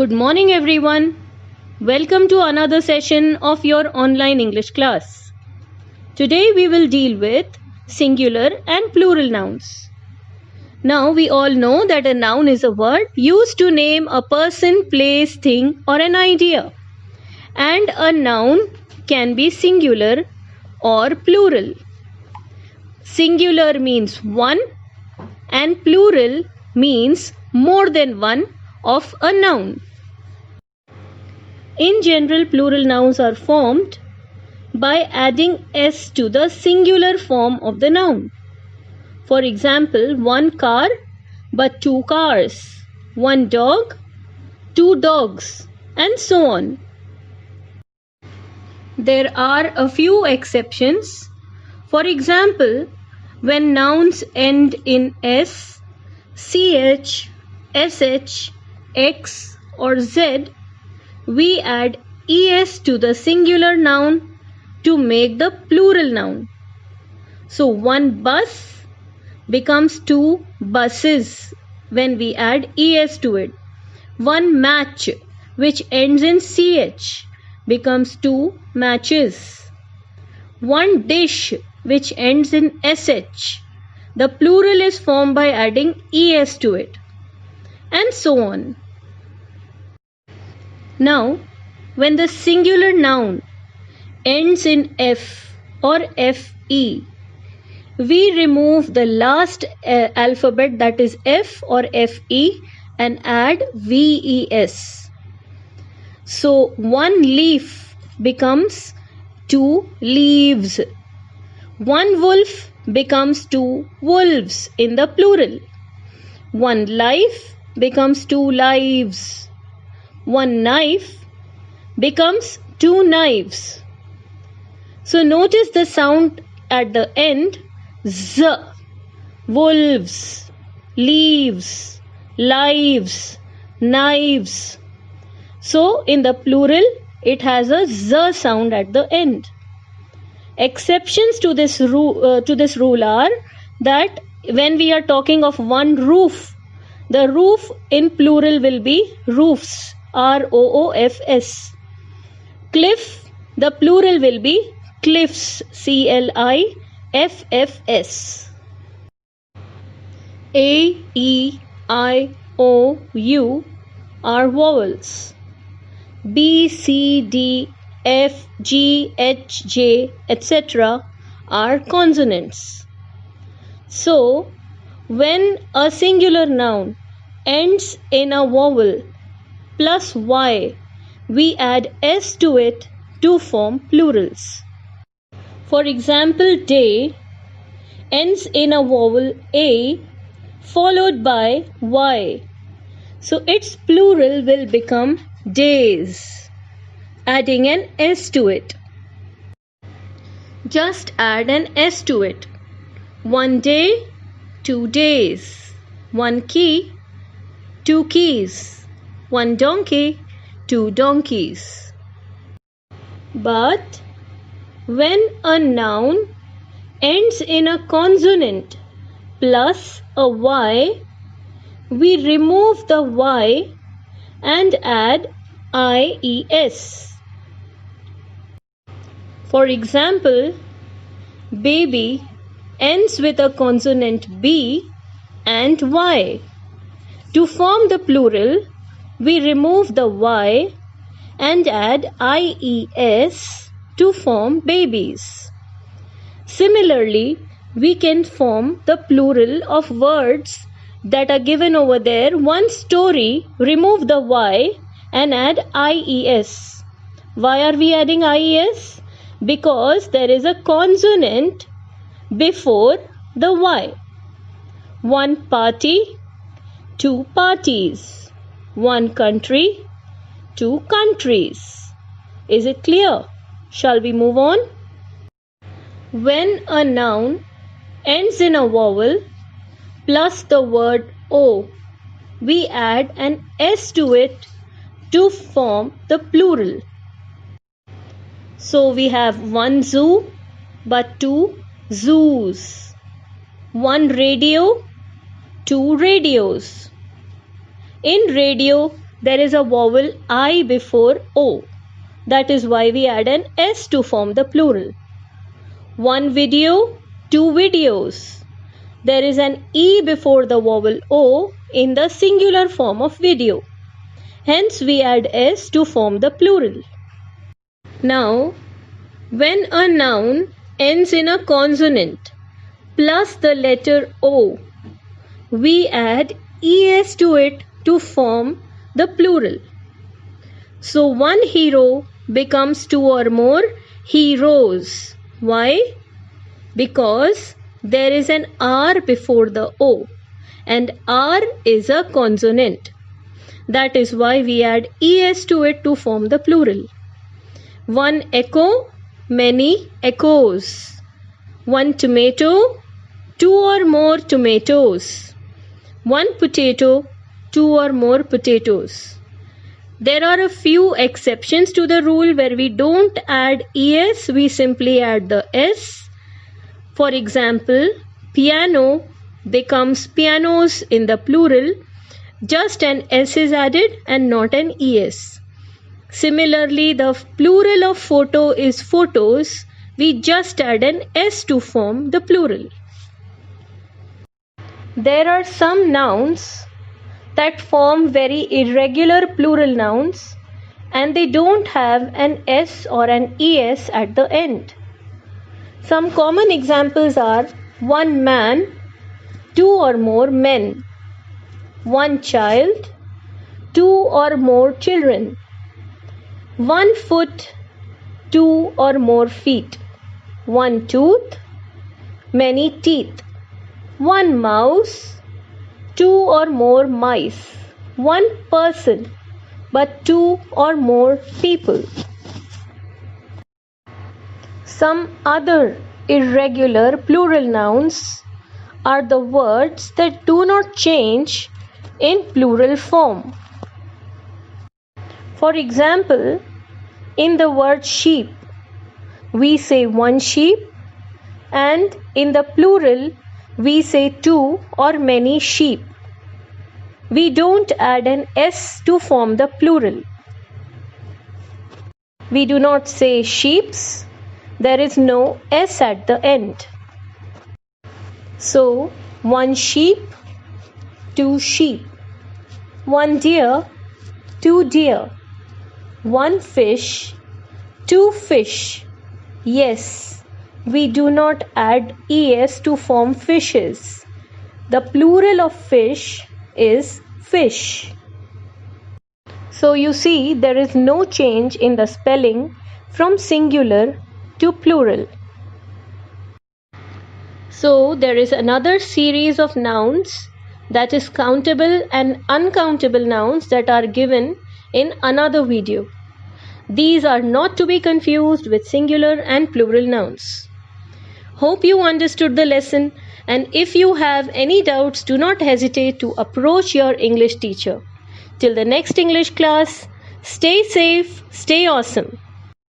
Good morning, everyone. Welcome to another session of your online English class. Today we will deal with singular and plural nouns. Now we all know that a noun is a word used to name a person, place, thing, or an idea. And a noun can be singular or plural. Singular means one and plural means more than one of a noun. In general, plural nouns are formed by adding s to the singular form of the noun. For example, one car but two cars, one dog, two dogs, and so on. There are a few exceptions. For example, when nouns end in s, ch, sh, x, or z, we add es to the singular noun to make the plural noun. So one bus becomes two buses when we add es to it. One match which ends in ch becomes two matches. One dish which ends in sh, the plural is formed by adding es to it, and so on. Now, when the singular noun ends in f or fe, we remove the last alphabet, that is f or fe, and add ves. So one leaf becomes two leaves. One wolf becomes two wolves in the plural. One life becomes two lives. One knife becomes two knives. So notice the sound at the end, z, wolves, leaves, lives, knives. So in the plural, it has a z sound at the end. Exceptions to this rule are that when we are talking of one roof, the roof in plural will be roofs, roofs. Cliff, the plural will be cliffs, cliffs. A, E, I, O, U are vowels. B, C, D, F, G, H, J, etc. are consonants. So, when a singular noun ends in a vowel plus y, we add s to it to form plurals. For example, day ends in a vowel a followed by y. So its plural will become days, adding an s to it. Just add an s to it. One day, 2 days. One key, 2 keys. One donkey, 2 donkeys. But when a noun ends in a consonant plus a y, we remove the y and add ies. For example, baby ends with a consonant b and y. To form the plural, we remove the y and add ies to form babies. Similarly, we can form the plural of words that are given over there. One story, remove the y and add ies. Why are we adding ies? Because there is a consonant before the y. One party, 2 parties. One country, 2 countries. Is it clear? Shall we move on? When a noun ends in a vowel plus the word o, we add an s to it to form the plural. So we have one zoo but 2 zoos. One radio, 2 radios. In radio, there is a vowel I before O. That is why we add an S to form the plural. One video, two videos. There is an E before the vowel O in the singular form of video. Hence we add S to form the plural. Now, when a noun ends in a consonant plus the letter O, we add ES to it to form the plural. So one hero becomes two or more heroes. Why? Because there is an R before the O, and R is a consonant. That is why we add ES to it to form the plural. One echo, many echoes. One tomato, two or more tomatoes. One potato, two or more potatoes. There are a few exceptions to the rule where we don't add ES, we simply add the S. For example, piano becomes pianos in the plural, just an S is added and not an ES. Similarly, the plural of photo is photos, we just add an S to form the plural. There are some nouns that form very irregular plural nouns and they don't have an S or an ES at the end. Some common examples are one man, two or more men, one child, two or more children, 1 foot, 2 or more feet, 1 tooth, many teeth, 1 mouse, 2 or more mice, 1 person, but 2 or more people. Some other irregular plural nouns are the words that do not change in plural form. For example, in the word sheep, we say one sheep, and in the plural, we say two or many sheep. We don't add an S to form the plural. We do not say sheeps, there is no S at the end. So, one sheep, two sheep, one deer, two deer, one fish, two fish. Yes, we do not add ES to form fishes. The plural of fish is fish. So you see, there is no change in the spelling from singular to plural. So there is another series of nouns, that is countable and uncountable nouns, that are given in another video. These are not to be confused with singular and plural nouns. Hope you understood the lesson, and if you have any doubts, do not hesitate to approach your English teacher. Till the next English class, stay safe, stay awesome.